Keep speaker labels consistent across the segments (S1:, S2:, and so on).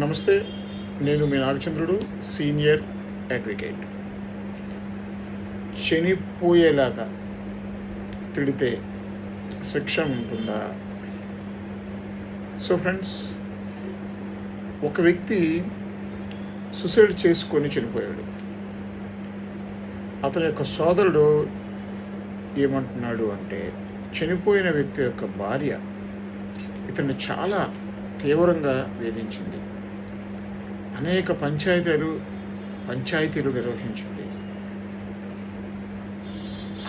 S1: నమస్తే. నేను మీ నాగచంద్రుడు, senior advocate. చనిపోయేలాగా తిడితే శిక్ష ఉంటుందా? సో ఫ్రెండ్స్, ఒక వ్యక్తి సూసైడ్ చేసుకొని చనిపోయాడు. అతని యొక్క సోదరుడు ఏమంటున్నాడు అంటే, చనిపోయిన వ్యక్తి యొక్క భార్య ఇతన్ని చాలా తీవ్రంగా వేధించింది. అనేక పంచాయతీలు నిర్వహించింది.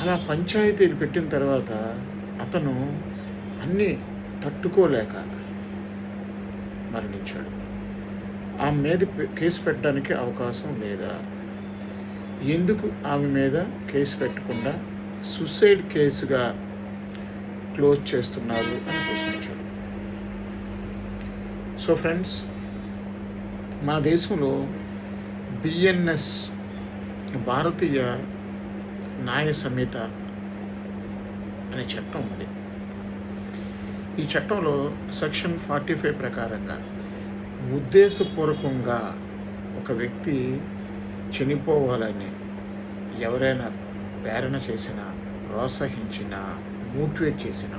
S1: అలా పంచాయతీలు పెట్టిన తర్వాత అతను అన్నీ తట్టుకోలేక మరణించాడు. ఆమె మీద కేసు పెట్టడానికి అవకాశం లేదా? ఎందుకు ఆమె మీద కేసు పెట్టకుండా సూసైడ్ కేసుగా క్లోజ్ చేస్తున్నారు అని ప్రశ్నించాడు. సో ఫ్రెండ్స్, మన దేశంలో బిఎన్ఎస్, భారతీయ న్యాయ సంహిత అనే చట్టం ఉంది. ఈ చట్టంలో సెక్షన్ 45 ప్రకారంగా ఉద్దేశపూర్వకంగా ఒక వ్యక్తి చనిపోవాలని ఎవరైనా ప్రేరణ చేసినా, ప్రోత్సహించినా, మోటివేట్ చేసినా,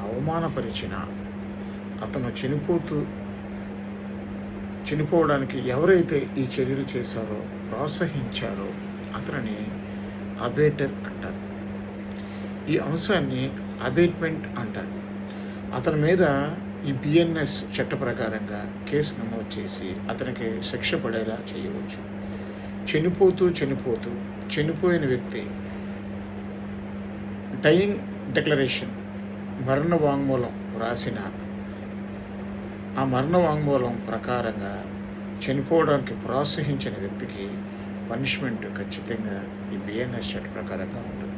S1: అవమానపరిచినా, అతను చనిపోవడానికి ఎవరైతే ఈ చర్యలు చేశారో, ప్రోత్సహించారో అతనిని అబేటర్ అంటారు. ఈ అంశాన్ని అబేట్మెంట్ అంటారు. అతని మీద ఈ బిఎన్ఎస్ చట్ట ప్రకారంగా కేసు నమోదు చేసి అతనికి శిక్ష పడేలా చేయవచ్చు. చనిపోయిన వ్యక్తి డయింగ్ డిక్లరేషన్, మరణ వాంగ్మూలం రాసిన ఆ మరణ వాంగ్మూలం ప్రకారంగా చనిపోవడానికి ప్రోత్సహించిన వ్యక్తికి పనిష్మెంట్ ఖచ్చితంగా ఈ బిఎన్ఎస్ చట్ట ప్రకారంగా ఉంటుంది.